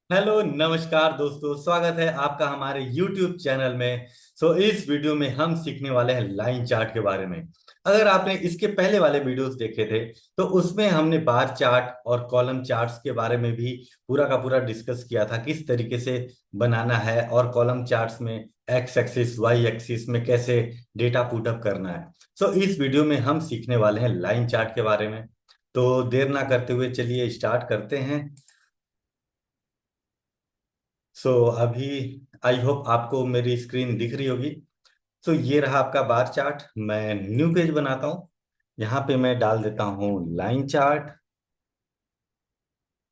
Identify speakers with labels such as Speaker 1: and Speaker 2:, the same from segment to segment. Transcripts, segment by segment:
Speaker 1: Hello नमस्कार दोस्तों, स्वागत है आपका हमारे YouTube चैनल में। इस वीडियो में हम सीखने वाले हैं लाइन चार्ट के बारे में। अगर आपने इसके पहले वाले वीडियोस देखे थे तो उसमें हमने बार चार्ट और कॉलम चार्ट्स के बारे में भी पूरा का पूरा डिस्कस किया था, किस तरीके से बनाना है और कॉलम चार्ट्स में एक्स एक्सिस वाई एक्सिस में कैसे डेटा पुट अप करना है। इस वीडियो में हम सीखने वाले हैं लाइन चार्ट के बारे में। तो देर ना करते हुए चलिए स्टार्ट करते हैं। अभी आई होप आपको मेरी स्क्रीन दिख रही होगी। ये रहा आपका बार चार्ट। मैं न्यू पेज बनाता हूँ। यहाँ पे मैं डाल देता हूँ लाइन चार्ट।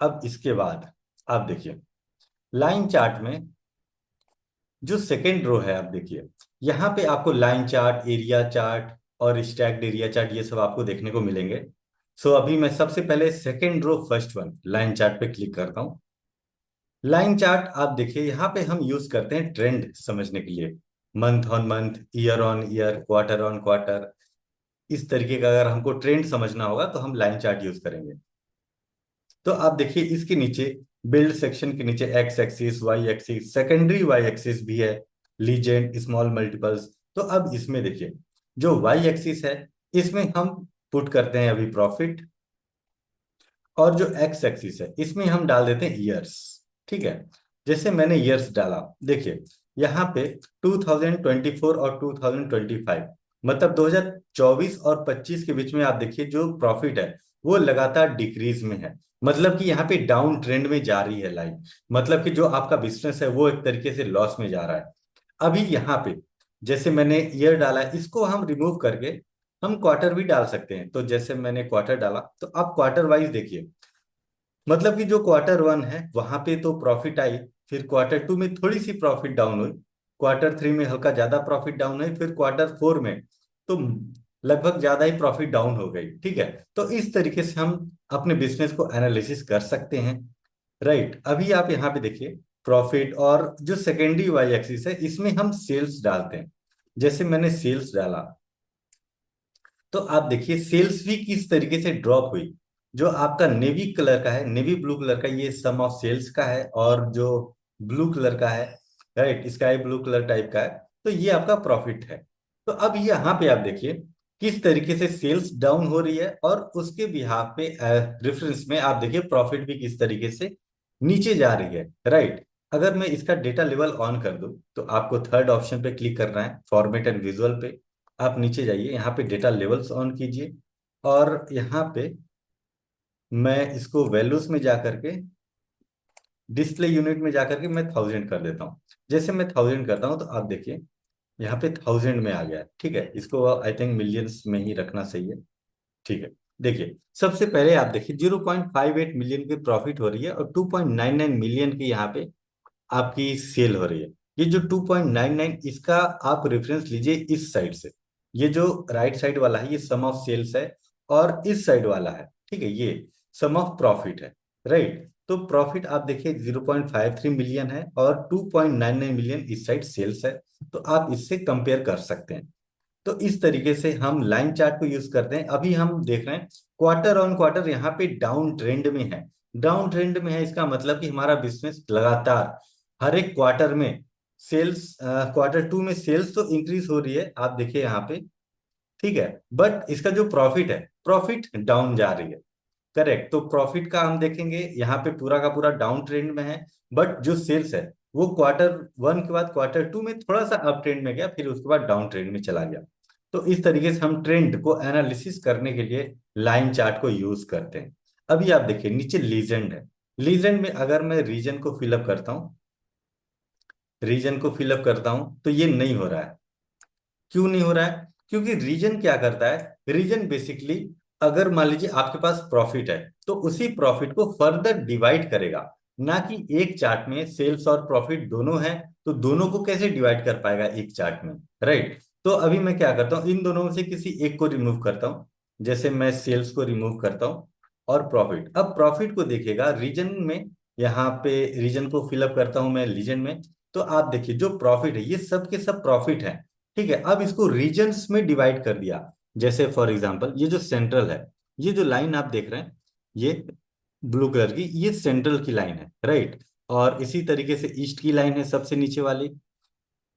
Speaker 1: अब इसके बाद आप देखिए लाइन चार्ट में जो सेकेंड रो है, आप देखिए यहाँ पे आपको लाइन चार्ट, एरिया चार्ट और स्टैक्ड एरिया चार्ट ये सब आपको देखने को मिलेंगे। अभी मैं सबसे पहले second row first one line chart पे क्लिक करता हूँ। लाइन चार्ट आप देखिए यहाँ पे हम यूज करते हैं ट्रेंड समझने के लिए, month on month, year on year, quarter on quarter. इस तरीके का अगर हमको ट्रेंड समझना होगा तो हम लाइन चार्ट यूज करेंगे। तो आप देखिए इसके नीचे बिल्ड सेक्शन के नीचे X axis, Y axis, secondary Y axis भी है, लीजेंड, स्मॉल मल्टीपल्स। तो अब इसमें देखिए जो वाई एक्सिस है इसमें हम पुट करते हैं अभी प्रॉफिट, और जो एक्स एक्सिस है इसमें हम डाल देते हैं ईयर्स। ठीक है, जैसे मैंने ईयर्स डाला, देखिए यहाँ पे 2024 और 2025 मतलब 2024 और 25 के बीच में आप देखिए जो प्रॉफिट है वो लगातार डिक्रीज में है। मतलब कि यहाँ पे डाउन ट्रेंड में जा रही है लाइन। मतलब कि जो आपका बिजनेस है वो एक तरीके से लॉस में जा रहा है। अभी यहाँ पे जैसे मैंने ईयर डाला है, इसको हम रिमूव करके हम क्वार्टर भी डाल सकते हैं। तो जैसे मैंने क्वार्टर डाला तो आप क्वार्टर वाइज देखिए, मतलब कि जो क्वार्टर वन है वहां पे तो प्रॉफिट आई, फिर क्वार्टर टू में थोड़ी सी प्रॉफिट डाउन हुई, क्वार्टर थ्री में हल्का ज्यादा प्रॉफिट डाउन हुई, फिर क्वार्टर फोर में तो लगभग ज्यादा ही प्रॉफिट डाउन हो गई। ठीक है, तो इस तरीके से हम अपने बिजनेस को एनालिसिस कर सकते हैं। राइट, अभी आप यहाँ पे देखिए प्रॉफिट और जो सेकेंडरी वाई एक्सिस है इसमें हम सेल्स डालते हैं। जैसे मैंने सेल्स डाला तो आप देखिए सेल्स भी किस तरीके से ड्रॉप हुई। जो आपका नेवी कलर का है, नेवी ब्लू कलर का, ये सम ऑफ सेल्स का है, और जो ब्लू कलर का है, right, sky blue colour type का है, तो ये आपका प्रॉफिट है। तो अब यहाँ पे आप देखिए किस तरीके से सेल्स डाउन हो रही है, और उसके बिहाफ पे रेफरेंस में आप देखिए प्रॉफिट भी किस तरीके से नीचे जा रही है। राइट, अगर मैं इसका डेटा लेवल ऑन कर दूं तो आपको थर्ड ऑप्शन पे क्लिक करना है, फॉर्मेट एंड विजुअल पे। आप नीचे जाइए, यहाँ पे डेटा लेवल्स ऑन कीजिए, और यहाँ पे मैं इसको वैल्यूज में जाकर के डिस्प्ले यूनिट में जाकर के मैं 1000 कर देता हूँ। जैसे मैं 1000 करता हूँ तो आप देखिए यहाँ पे 1000 में आ गया है। ठीक है, इसको आई थिंक मिलियंस में ही रखना सही है। ठीक है, देखिए सबसे पहले आप देखिए 0.58 मिलियन की प्रॉफिट हो रही है, और 2.99 मिलियन की यहाँ पे आपकी सेल हो रही है। ये जो 2.99 इसका आप रेफरेंस लीजिए इस साइड से। ये जो राइट साइड वाला है ये सम ऑफ सेल्स है, और इस साइड वाला है, ठीक है, ये सम ऑफ प्रॉफिट है। राइट, तो प्रॉफिट आप देखिए 0.53 मिलियन है और 2.99 मिलियन इस साइड सेल्स है। तो आप इससे कंपेयर कर सकते हैं। तो इस तरीके से हम लाइन चार्ट को यूज करते हैं। अभी हम देख रहे हैं क्वार्टर ऑन क्वार्टर यहाँ पे डाउन ट्रेंड में है। डाउन ट्रेंड में है इसका मतलब कि हमारा बिजनेस लगातार हर एक क्वार्टर में सेल्स, क्वार्टर टू में सेल्स तो इंक्रीज हो रही है आप देखिए यहाँ पे। ठीक है, बट इसका जो प्रॉफिट है, प्रॉफिट डाउन जा रही है। करेक्ट, तो प्रॉफिट का हम देखेंगे यहाँ पे पूरा का पूरा डाउन ट्रेंड में है, बट जो सेल्स है वो क्वार्टर वन के बाद क्वार्टर टू में थोड़ा सा अप ट्रेंड में गया, फिर उसके बाद डाउन ट्रेंड में चला गया। तो इस तरीके से हम ट्रेंड को एनालिसिस करने के लिए लाइन चार्ट को यूज करते हैं। अभी आप देखिए नीचे लीजेंड है। लीजेंड में अगर मैं रीजन को फिलअप करता हूँ, रीजन को फिलअप करता हूं तो ये नहीं हो रहा है। क्यों नहीं हो रहा है? क्योंकि रीजन क्या करता है, रीजन बेसिकली अगर मान लीजिए आपके पास प्रॉफिट है तो उसी प्रॉफिट को फर्दर डिवाइड करेगा, ना कि एक चार्ट में सेल्स और प्रॉफिट दोनों है तो दोनों को कैसे डिवाइड कर पाएगा एक चार्ट में। राइट, तो अभी मैं क्या करता हूँ, इन दोनों में से किसी एक को रिमूव करता हूँ। जैसे मैं सेल्स को रिमूव करता हूँ और प्रॉफिट, अब प्रॉफिट को देखिएगा रीजन में, यहाँ पे रीजन को फिलअप करता हूं मैं लीजन में। तो आप देखिए जो प्रॉफिट है ये सब के सब प्रॉफिट है। ठीक है, अब इसको रीजन्स में डिवाइड कर दिया। जैसे फॉर एग्जांपल ये जो सेंट्रल है, ये जो लाइन आप देख रहे हैं, ये ब्लू कलर की, ये सेंट्रल की लाइन है। राइट, और इसी तरीके से ईस्ट की लाइन है सबसे नीचे वाली,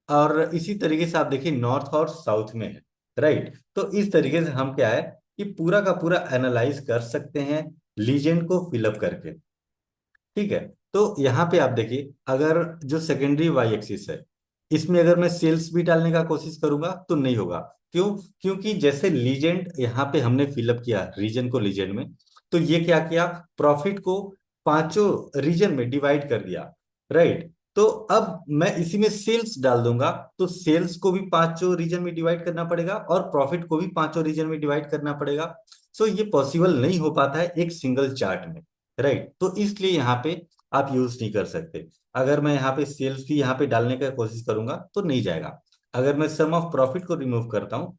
Speaker 1: और इसी तरीके से आप देखिए नॉर्थ और साउथ में है, राइट। तो इस तरीके से हम क्या है कि पूरा का पूरा एनालाइज कर सकते हैं लीजेंड को फिलअप करके। ठीक है, तो यहाँ पे आप देखिए अगर जो सेकेंडरी वाई एक्सिस है इसमें अगर मैं सेल्स भी डालने का कोशिश करूंगा तो नहीं होगा। क्यों? क्योंकि जैसे लीजेंड यहाँ पे हमने फिलअप किया रीजन को लीजेंड में, तो ये क्या किया, प्रॉफिट को पांचों रीजन में डिवाइड कर दिया, राइट। तो अब मैं इसी में सेल्स डाल दूंगा तो सेल्स को भी पांचों रीजन में डिवाइड करना पड़ेगा और प्रॉफिट को भी पांचों रीजन में डिवाइड करना पड़ेगा। सो ये पॉसिबल नहीं हो पाता है एक सिंगल चार्ट में, राइट। तो इसलिए यहाँ पे आप यूज नहीं कर सकते। अगर मैं यहाँ पे सेल्स भी यहाँ पे डालने का कोशिश करूंगा तो नहीं जाएगा। अगर मैं सम ऑफ प्रॉफिट को रिमूव करता हूँ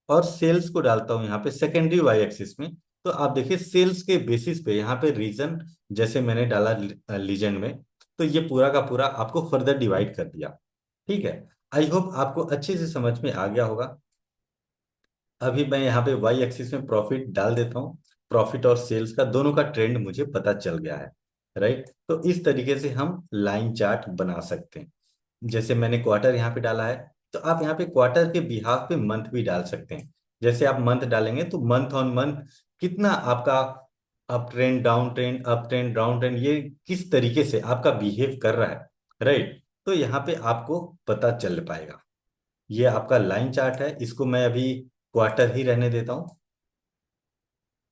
Speaker 1: और सेल्स को डालता हूँ यहाँ पे सेकेंडरी वाई एक्सिस में, तो आप देखिए सेल्स के बेसिस पे यहाँ पे रीजन जैसे मैंने डाला लीजेंड में, तो ये पूरा का पूरा आपको फर्दर डिवाइड कर दिया। ठीक है, आई होप आपको अच्छे से समझ में आ गया होगा। अभी मैं यहाँ पे वाई एक्सिस में प्रॉफिट डाल देता हूँ, प्रॉफिट और सेल्स का दोनों का ट्रेंड मुझे पता चल गया है, राइट। तो इस तरीके से हम लाइन चार्ट बना सकते हैं। जैसे मैंने क्वार्टर यहाँ पे डाला है, तो आप यहाँ पे क्वार्टर के बिहाफ पे मंथ भी डाल सकते हैं। जैसे आप मंथ डालेंगे तो मंथ ऑन मंथ कितना आपका up trend down trend up trend down trend ये किस तरीके से आपका बिहेव कर रहा है, राइट। तो यहाँ पे आपको पता चल पाएगा। ये आपका लाइन चार्ट है, इसको मैं अभी क्वार्टर ही रहने देता हूँ।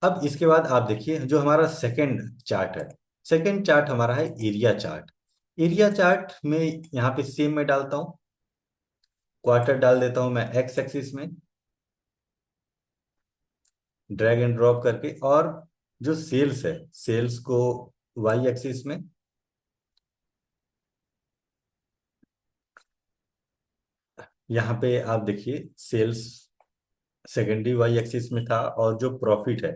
Speaker 1: अब इसके बाद आप देखिए जो हमारा सेकंड चार्ट है, सेकंड चार्ट हमारा है एरिया चार्ट। एरिया चार्ट में यहाँ पे सेम में डालता हूँ, क्वार्टर डाल देता हूं मैं एक्स एक्सिस में, ड्रैग एंड ड्रॉप करके, और जो सेल्स है सेल्स को वाई एक्सिस में, यहाँ पे आप देखिए सेल्स सेकेंडरी वाई एक्सिस में था और जो प्रॉफिट है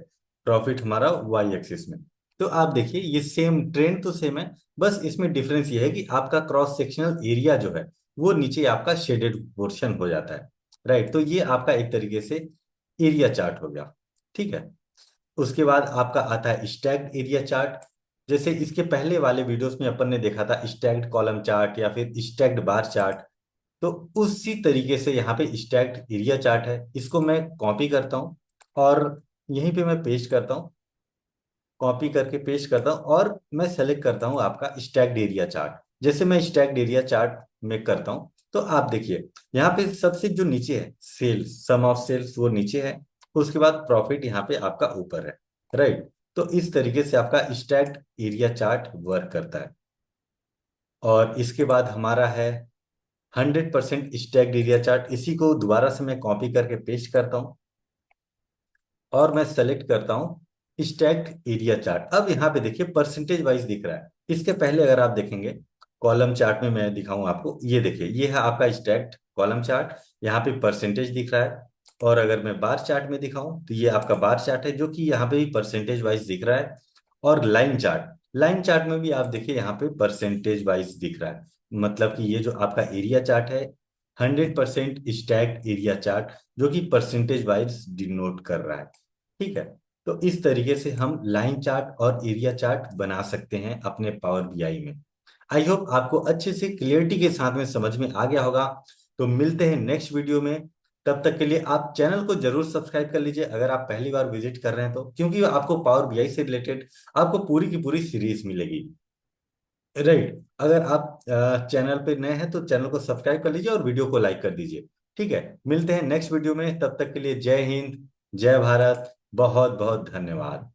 Speaker 1: प्रॉफिट हमारा वाई एक्सिस में। तो आप देखिए ये सेम ट्रेंड तो सेम है, बस इसमें डिफरेंस ये है कि आपका क्रॉस सेक्शनल एरिया जो है वो नीचे आपका शेडेड पोर्शन हो जाता है, राइट। तो ये आपका एक तरीके से एरिया चार्ट हो गया। ठीक है, उसके बाद आपका आता है स्टैक्ड एरिया चार्ट। जैसे इसके पहले वाले वीडियोस में अपन ने देखा था स्टैक्ड कॉलम चार्ट या फिर स्टैक्ड बार चार्ट, तो उसी तरीके से यहाँ पे स्टैक्ड एरिया चार्ट है। इसको मैं कॉपी करता हूँ और यहीं पे मैं पेस्ट करता हूँ, कॉपी करके पेस्ट करता हूँ और मैं सेलेक्ट करता हूँ आपका स्टैक्ड एरिया चार्ट। जैसे मैं स्टैक्ड एरिया चार्ट में करता हूँ तो आप देखिए यहाँ पे सबसे जो नीचे है सेल्स, सम ऑफ सेल्स वो नीचे है, उसके बाद प्रॉफिट यहाँ पे आपका ऊपर है, राइट। तो इस तरीके से आपका स्टैक्ड एरिया चार्ट वर्क करता है। और इसके बाद हमारा है 100% स्टैक्ड एरिया चार्ट। इसी को दोबारा से मैं कॉपी करके पेस्ट करता हूँ और मैं सेलेक्ट करता हूँ स्टैक्ड एरिया चार्ट। अब यहाँ पे देखिए परसेंटेज वाइज दिख रहा है। इसके पहले अगर आप देखेंगे कॉलम चार्ट में मैं दिखाऊं आपको, ये देखिए ये है आपका स्टैक्ड कॉलम चार्ट, यहाँ पे परसेंटेज दिख रहा है। और अगर मैं बार चार्ट में दिखाऊं तो ये आपका बार चार्ट है जो कि यहाँ पे भी परसेंटेज वाइज दिख रहा है। और लाइन चार्ट, लाइन चार्ट में भी आप देखिए यहाँ पे परसेंटेज वाइज दिख रहा है। मतलब कि ये जो आपका एरिया चार्ट है 100% स्टैक्ड एरिया चार्ट जो कि परसेंटेज वाइज डिनोट कर रहा है। ठीक है, तो इस तरीके से हम लाइन चार्ट और एरिया चार्ट बना सकते हैं अपने पावर बीआई में। आई होप आपको अच्छे से क्लियरिटी के साथ में समझ में आ गया होगा। तो मिलते हैं नेक्स्ट वीडियो में, तब तक के लिए आप चैनल को जरूर सब्सक्राइब कर लीजिए अगर आप पहली बार विजिट कर रहे हैं तो, क्योंकि आपको पावर बीआई से रिलेटेड आपको पूरी की पूरी सीरीज मिलेगी, राइट। अगर आप चैनल पे नए हैं तो चैनल को सब्सक्राइब कर लीजिए और वीडियो को लाइक कर दीजिए। ठीक है, मिलते हैं नेक्स्ट वीडियो में, तब तक के लिए जय हिंद, जय भारत, बहुत बहुत धन्यवाद।